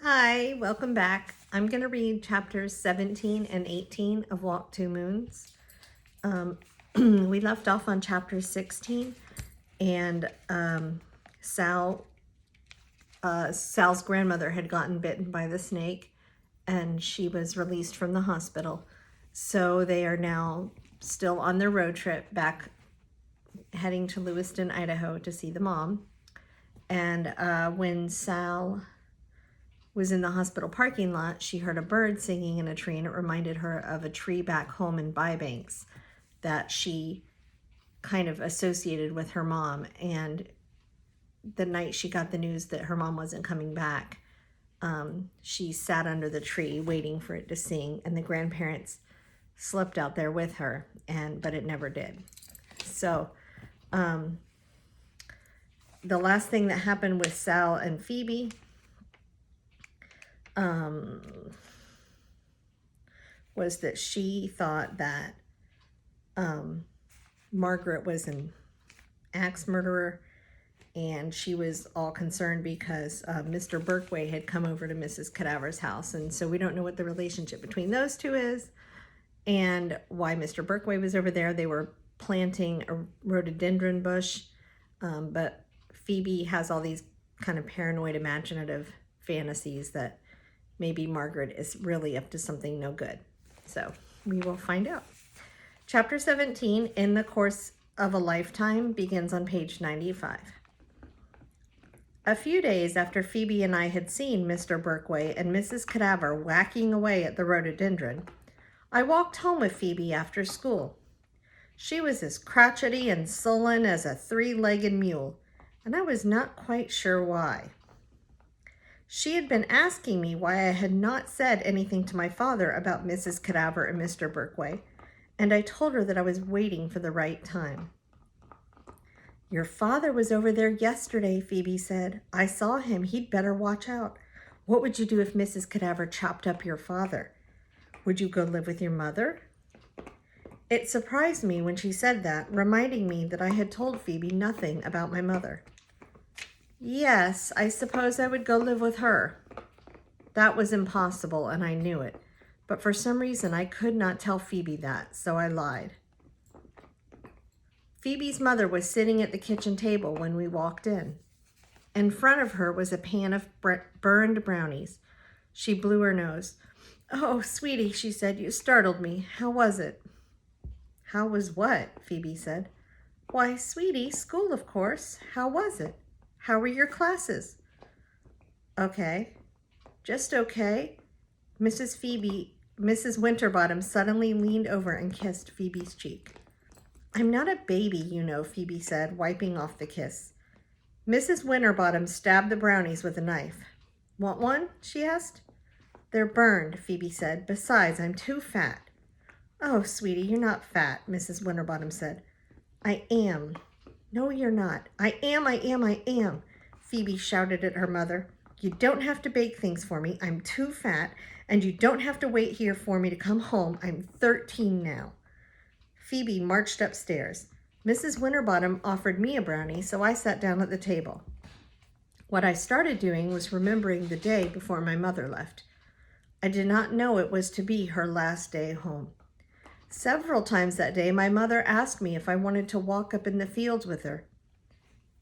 Hi, welcome back. I'm going to read chapters 17 and 18 of Walk Two Moons. We left off on chapter 16, and Sal's grandmother had gotten bitten by the snake, and she was released from the hospital. So they are now still on their road trip back, heading to Lewiston, Idaho to see the mom. And when Sal was in the hospital parking lot, she heard a bird singing in a tree, and it reminded her of a tree back home in Bybanks that she kind of associated with her mom. And the night she got the news that her mom wasn't coming back, she sat under the tree waiting for it to sing, and the grandparents slept out there with her, but it never did. So the last thing that happened with Sal and Phoebe was that she thought that Margaret was an axe murderer, and she was all concerned because Mr. Berkway had come over to Mrs. Cadaver's house, and so we don't know what the relationship between those two is and why Mr. Berkway was over there. They were planting a rhododendron bush, but Phoebe has all these kind of paranoid imaginative fantasies that maybe Margaret is really up to something no good. So we will find out. Chapter 17, In the Course of a Lifetime, begins on page 95. A few days after Phoebe and I had seen Mr. Berkway and Mrs. Cadaver whacking away at the rhododendron, I walked home with Phoebe after school. She was as crotchety and sullen as a three-legged mule, and I was not quite sure why. She had been asking me why I had not said anything to my father about Mrs. Cadaver and Mr. Berkway, and I told her that I was waiting for the right time. Your father was over there yesterday, Phoebe said. I saw him. He'd better watch out. What would you do if Mrs. Cadaver chopped up your father? Would you go live with your mother? It surprised me when she said that, reminding me that I had told Phoebe nothing about my mother. Yes, I suppose I would go live with her. That was impossible, and I knew it. But for some reason, I could not tell Phoebe that, so I lied. Phoebe's mother was sitting at the kitchen table when we walked in. In front of her was a pan of burned brownies. She blew her nose. Oh, sweetie, she said, you startled me. How was it? How was what? Phoebe said. Why, sweetie, school, of course. How was it? How were your classes? Okay. Just okay. Mrs. Winterbottom suddenly leaned over and kissed Phoebe's cheek. I'm not a baby, you know, Phoebe said, wiping off the kiss. Mrs. Winterbottom stabbed the brownies with a knife. Want one? She asked. They're burned, Phoebe said. Besides, I'm too fat. Oh, sweetie, you're not fat, Mrs. Winterbottom said. I am. No, you're not. I am, Phoebe shouted at her mother. You don't have to bake things for me. I'm too fat, and you don't have to wait here for me to come home. I'm 13 now. Phoebe marched upstairs. Mrs. Winterbottom offered me a brownie, so I sat down at the table. What I started doing was remembering the day before my mother left. I did not know it was to be her last day home. Several times that day, my mother asked me if I wanted to walk up in the fields with her.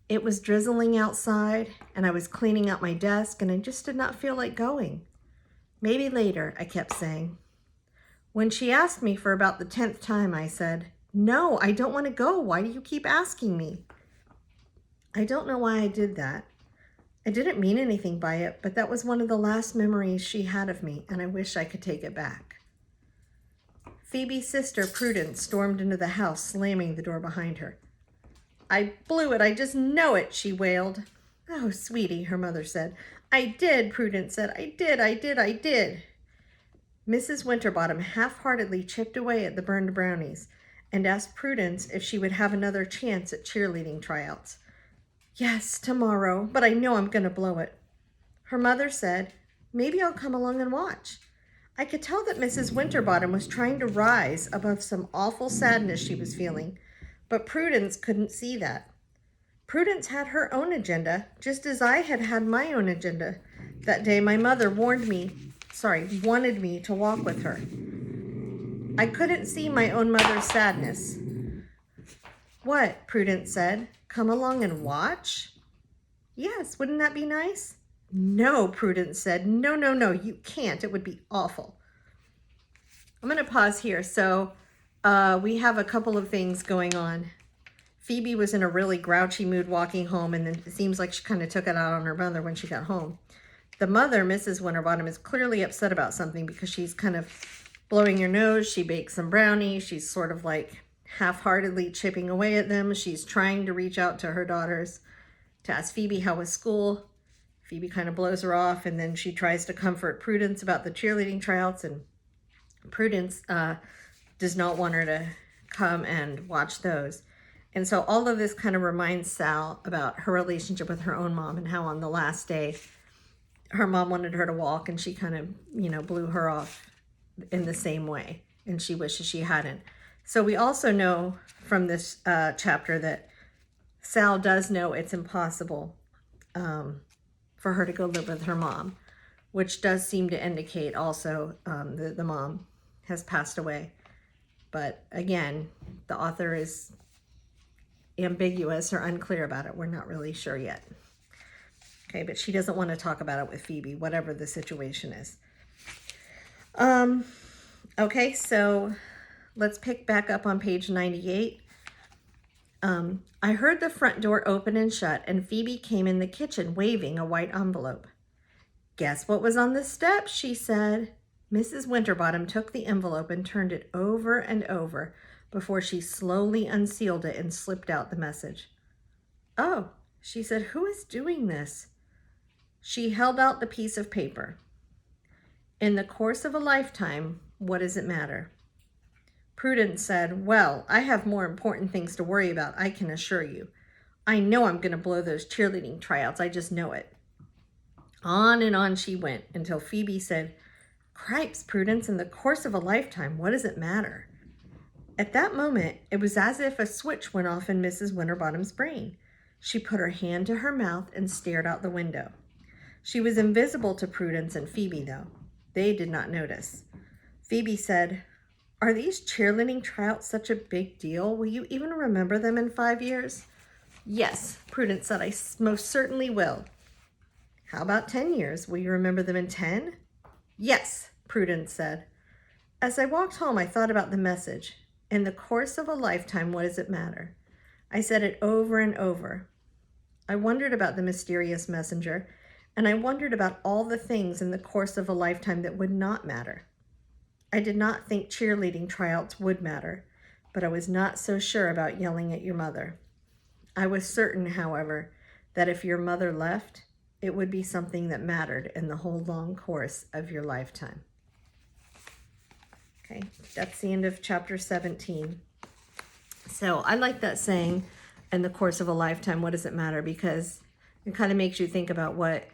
It was drizzling outside, and I was cleaning out my desk, and I just did not feel like going. Maybe later, I kept saying. When she asked me for about the 10th time, I said, No, I don't want to go. Why do you keep asking me? I don't know why I did that. I didn't mean anything by it, but that was one of the last memories she had of me, and I wish I could take it back. Phoebe's sister, Prudence, stormed into the house, slamming the door behind her. I blew it. I just know it, she wailed. Oh, sweetie, her mother said. I did, Prudence said. I did. Mrs. Winterbottom half-heartedly chipped away at the burned brownies and asked Prudence if she would have another chance at cheerleading tryouts. Yes, tomorrow, but I know I'm going to blow it. Her mother said, Maybe I'll come along and watch. I could tell that Mrs. Winterbottom was trying to rise above some awful sadness she was feeling, but Prudence couldn't see that. Prudence had her own agenda, just as I had had my own agenda. That day my mother wanted me to walk with her. I couldn't see my own mother's sadness. What? Prudence said. Come along and watch? Yes, wouldn't that be nice? No, Prudence said. No, no, no, you can't. It would be awful. I'm going to pause here. So we have a couple of things going on. Phoebe was in a really grouchy mood walking home, and then it seems like she kind of took it out on her mother when she got home. The mother, Mrs. Winterbottom, is clearly upset about something because she's kind of blowing her nose. She baked some brownies. She's sort of like half-heartedly chipping away at them. She's trying to reach out to her daughters to ask Phoebe how was school. Phoebe kind of blows her off, and then she tries to comfort Prudence about the cheerleading tryouts, and Prudence does not want her to come and watch those. And so all of this kind of reminds Sal about her relationship with her own mom and how on the last day her mom wanted her to walk and she kind of, blew her off in the same way, and she wishes she hadn't. So we also know from this chapter that Sal does know it's impossible for her to go live with her mom, which does seem to indicate also that the mom has passed away. But again, the author is ambiguous or unclear about it. We're not really sure yet. Okay, but she doesn't want to talk about it with Phoebe, whatever the situation is. Okay, so let's pick back up on page 98. I heard the front door open and shut, and Phoebe came in the kitchen waving a white envelope. Guess what was on the steps, she said. Mrs. Winterbottom took the envelope and turned it over and over before she slowly unsealed it and slipped out the message. Oh, she said, who is doing this? She held out the piece of paper. In the course of a lifetime, what does it matter? Prudence said, well, I have more important things to worry about, I can assure you. I know I'm going to blow those cheerleading tryouts. I just know it. On and on she went until Phoebe said, Cripes, Prudence, in the course of a lifetime, what does it matter? At that moment, it was as if a switch went off in Mrs. Winterbottom's brain. She put her hand to her mouth and stared out the window. She was invisible to Prudence and Phoebe, though. They did not notice. Phoebe said, are these cheerleading tryouts such a big deal? Will you even remember them in 5 years? Yes, Prudence said, I most certainly will. How about 10 years? Will you remember them in 10? Yes, Prudence said. As I walked home, I thought about the message. In the course of a lifetime, what does it matter? I said it over and over. I wondered about the mysterious messenger, and I wondered about all the things in the course of a lifetime that would not matter. I did not think cheerleading tryouts would matter, but I was not so sure about yelling at your mother. I was certain, however, that if your mother left, it would be something that mattered in the whole long course of your lifetime. Okay, that's the end of chapter 17. So I like that saying, in the course of a lifetime, what does it matter? Because it kind of makes you think about what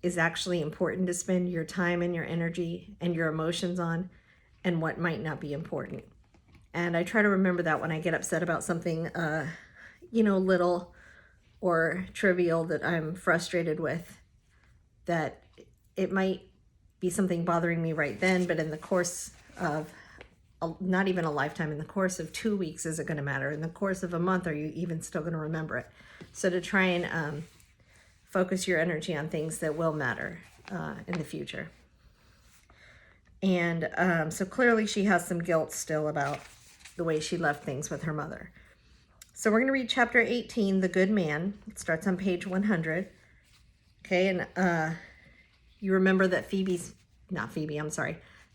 is actually important to spend your time and your energy and your emotions on, and what might not be important. And I try to remember that when I get upset about something, little or trivial that I'm frustrated with, that it might be something bothering me right then, but in the course of not even a lifetime, in the course of 2 weeks, is it going to matter? In the course of a month, are you even still going to remember it? So to try and focus your energy on things that will matter in the future. And so clearly she has some guilt still about the way she left things with her mother. So we're going to read chapter 18, The Good Man. It starts on page 100. Okay, and you remember that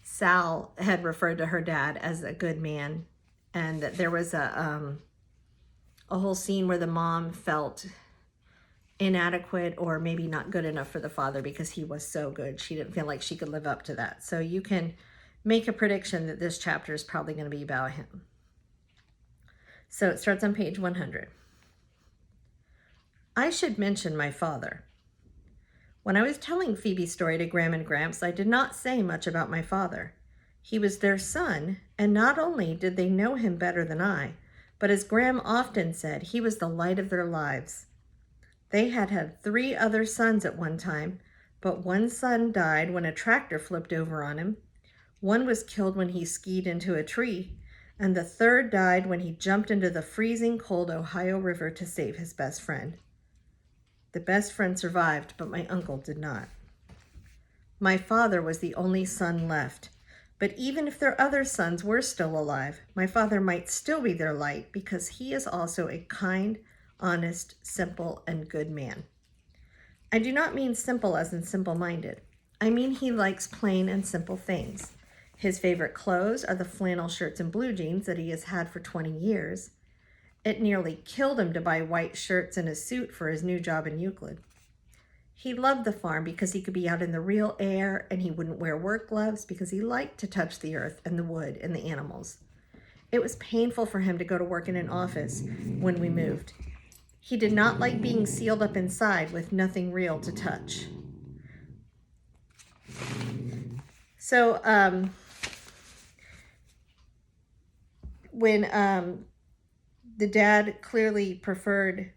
Sal had referred to her dad as a good man, and that there was a whole scene where the mom felt inadequate or maybe not good enough for the father because he was so good. She didn't feel like she could live up to that. So you can make a prediction that this chapter is probably going to be about him. So it starts on page 100. I should mention my father. When I was telling Phoebe's story to Gram and Gramps, I did not say much about my father. He was their son, and not only did they know him better than I, but as Gram often said, he was the light of their lives. They had 3 other sons at one time, but one son died when a tractor flipped over on him. One was killed when he skied into a tree, and the third died when he jumped into the freezing cold Ohio River to save his best friend. The best friend survived, but my uncle did not. My father was the only son left, but even if their other sons were still alive, my father might still be their light because he is also a kind, honest, simple, and good man. I do not mean simple as in simple-minded. I mean he likes plain and simple things. His favorite clothes are the flannel shirts and blue jeans that he has had for 20 years. It nearly killed him to buy white shirts and a suit for his new job in Euclid. He loved the farm because he could be out in the real air, and he wouldn't wear work gloves because he liked to touch the earth and the wood and the animals. It was painful for him to go to work in an office when we moved. He did not like being sealed up inside with nothing real to touch. So when the dad clearly preferred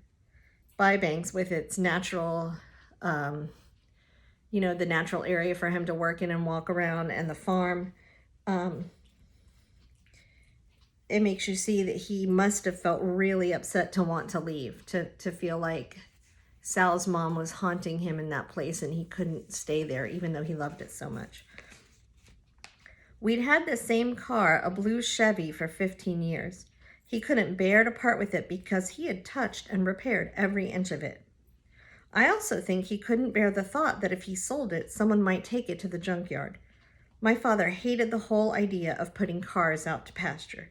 Bybanks with its natural, the natural area for him to work in and walk around, and the farm, it makes you see that he must have felt really upset to want to leave, to feel like Sal's mom was haunting him in that place and he couldn't stay there even though he loved it so much. We'd had the same car, a blue Chevy, for 15 years. He couldn't bear to part with it because he had touched and repaired every inch of it. I also think he couldn't bear the thought that if he sold it, someone might take it to the junkyard. My father hated the whole idea of putting cars out to pasture.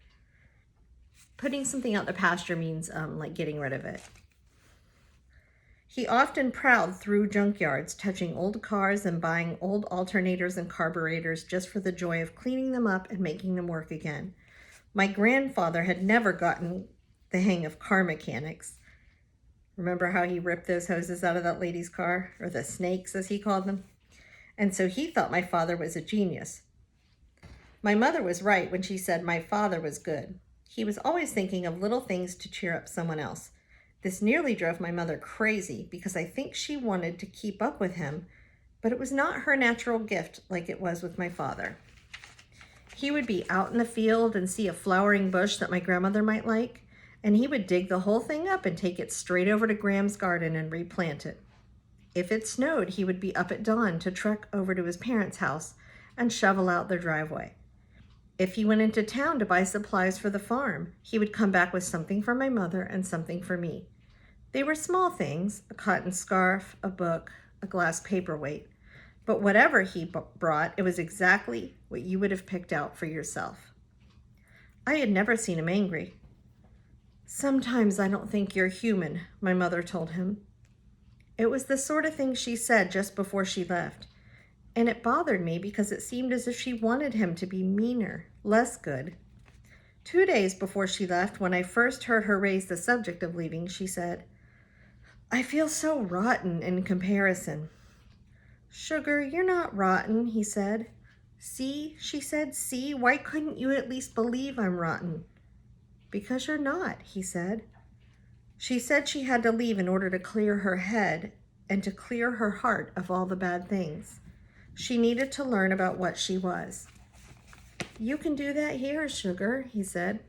Putting something out to pasture means like getting rid of it. He often prowled through junkyards, touching old cars and buying old alternators and carburetors just for the joy of cleaning them up and making them work again. My grandfather had never gotten the hang of car mechanics. Remember how he ripped those hoses out of that lady's car, or the snakes as he called them? And so he thought my father was a genius. My mother was right when she said my father was good. He was always thinking of little things to cheer up someone else. This nearly drove my mother crazy because I think she wanted to keep up with him, but it was not her natural gift like it was with my father. He would be out in the field and see a flowering bush that my grandmother might like, and he would dig the whole thing up and take it straight over to Graham's garden and replant it. If it snowed, he would be up at dawn to trek over to his parents' house and shovel out their driveway. If he went into town to buy supplies for the farm, he would come back with something for my mother and something for me. They were small things, a cotton scarf, a book, a glass paperweight. But whatever he brought, it was exactly what you would have picked out for yourself. I had never seen him angry. "Sometimes I don't think you're human," my mother told him. It was the sort of thing she said just before she left. And it bothered me because it seemed as if she wanted him to be meaner, less good. 2 days before she left, when I first heard her raise the subject of leaving, she said, "I feel so rotten in comparison." "Sugar, you're not rotten," he said. "See," she said, "see, why couldn't you at least believe I'm rotten?" "Because you're not," he said. She said she had to leave in order to clear her head and to clear her heart of all the bad things. She needed to learn about what she was. "You can do that here, Sugar," he said.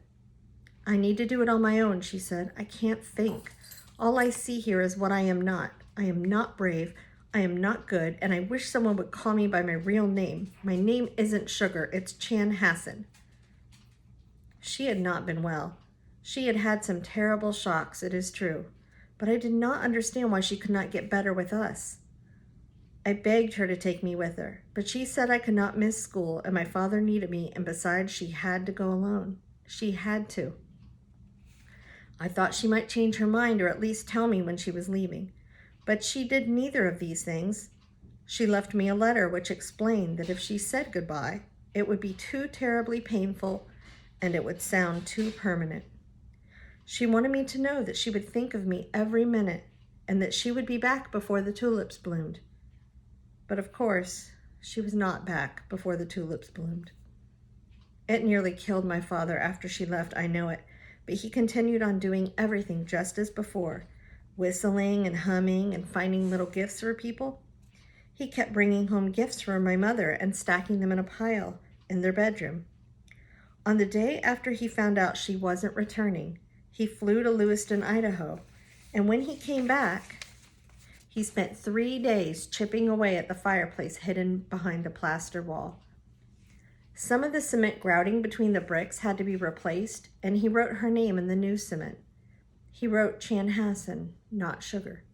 "I need to do it on my own," she said. "I can't think. All I see here is what I am not. I am not brave. I am not good, and I wish someone would call me by my real name. My name isn't Sugar, it's Chan Hassan." She had not been well. She had had some terrible shocks, it is true, but I did not understand why she could not get better with us. I begged her to take me with her, but she said I could not miss school, and my father needed me, and besides, she had to go alone. She had to. I thought she might change her mind or at least tell me when she was leaving, but she did neither of these things. She left me a letter which explained that if she said goodbye, it would be too terribly painful and it would sound too permanent. She wanted me to know that she would think of me every minute and that she would be back before the tulips bloomed. But of course, she was not back before the tulips bloomed. It nearly killed my father after she left, I know it, but he continued on doing everything just as before, whistling and humming and finding little gifts for people. He kept bringing home gifts for my mother and stacking them in a pile in their bedroom. On the day after he found out she wasn't returning, he flew to Lewiston, Idaho, and when he came back, he spent 3 days chipping away at the fireplace hidden behind the plaster wall. Some of the cement grouting between the bricks had to be replaced, and he wrote her name in the new cement. He wrote Chanhassen, not sugar.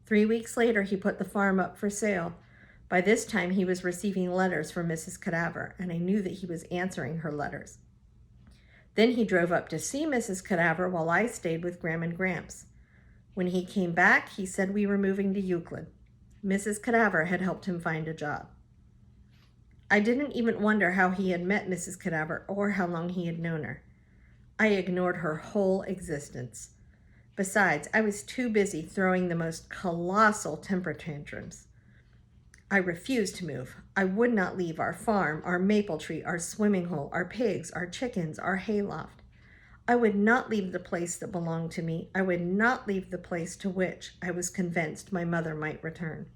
3 weeks later, he put the farm up for sale. By this time, he was receiving letters from Mrs. Cadaver, and I knew that he was answering her letters. Then he drove up to see Mrs. Cadaver while I stayed with Gram and Gramps. When he came back, he said we were moving to Euclid. Mrs. Cadaver had helped him find a job. I didn't even wonder how he had met Mrs. Cadaver or how long he had known her. I ignored her whole existence. Besides, I was too busy throwing the most colossal temper tantrums. I refused to move. I would not leave our farm, our maple tree, our swimming hole, our pigs, our chickens, our hayloft. I would not leave the place that belonged to me. I would not leave the place to which I was convinced my mother might return.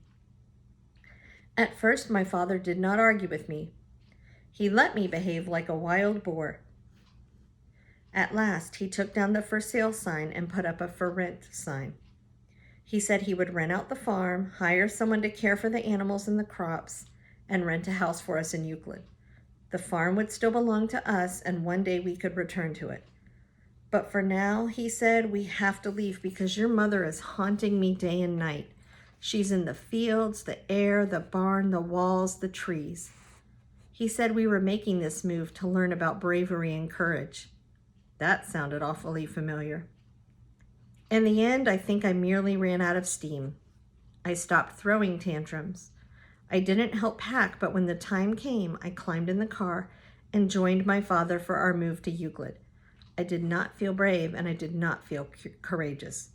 At first, my father did not argue with me. He let me behave like a wild boar. At last, he took down the for sale sign and put up a for rent sign. He said he would rent out the farm, hire someone to care for the animals and the crops, and rent a house for us in Euclid. The farm would still belong to us, and one day we could return to it. But for now, he said, we have to leave because your mother is haunting me day and night. She's in the fields, the air, the barn, the walls, the trees. He said we were making this move to learn about bravery and courage. That sounded awfully familiar. In the end, I think I merely ran out of steam. I stopped throwing tantrums. I didn't help pack, but when the time came, I climbed in the car and joined my father for our move to Euclid. I did not feel brave, and I did not feel courageous.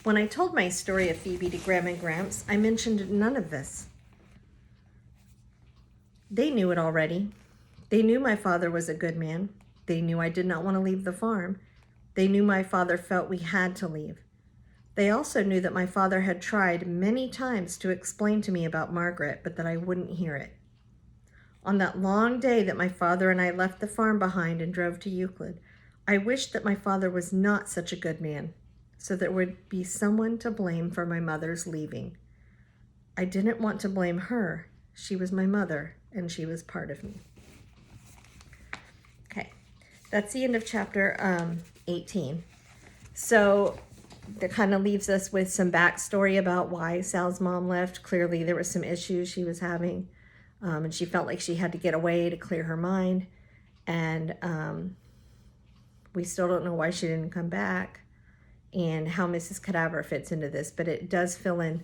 When I told my story of Phoebe to Gram and Gramps, I mentioned none of this. They knew it already. They knew my father was a good man. They knew I did not want to leave the farm. They knew my father felt we had to leave. They also knew that my father had tried many times to explain to me about Margaret, but that I wouldn't hear it. On that long day that my father and I left the farm behind and drove to Euclid, I wished that my father was not such a good man, so there would be someone to blame for my mother's leaving. I didn't want to blame her. She was my mother, and she was part of me. Okay, that's the end of chapter 18. So that kind of leaves us with some backstory about why Sal's mom left. Clearly there was some issues she was having, and she felt like she had to get away to clear her mind. And we still don't know why she didn't come back and how Mrs. Cadaver fits into this, but it does fill in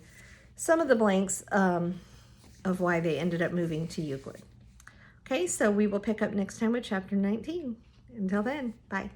some of the blanks of why they ended up moving to Euclid. Okay, so we will pick up next time with chapter 19. Until then, bye.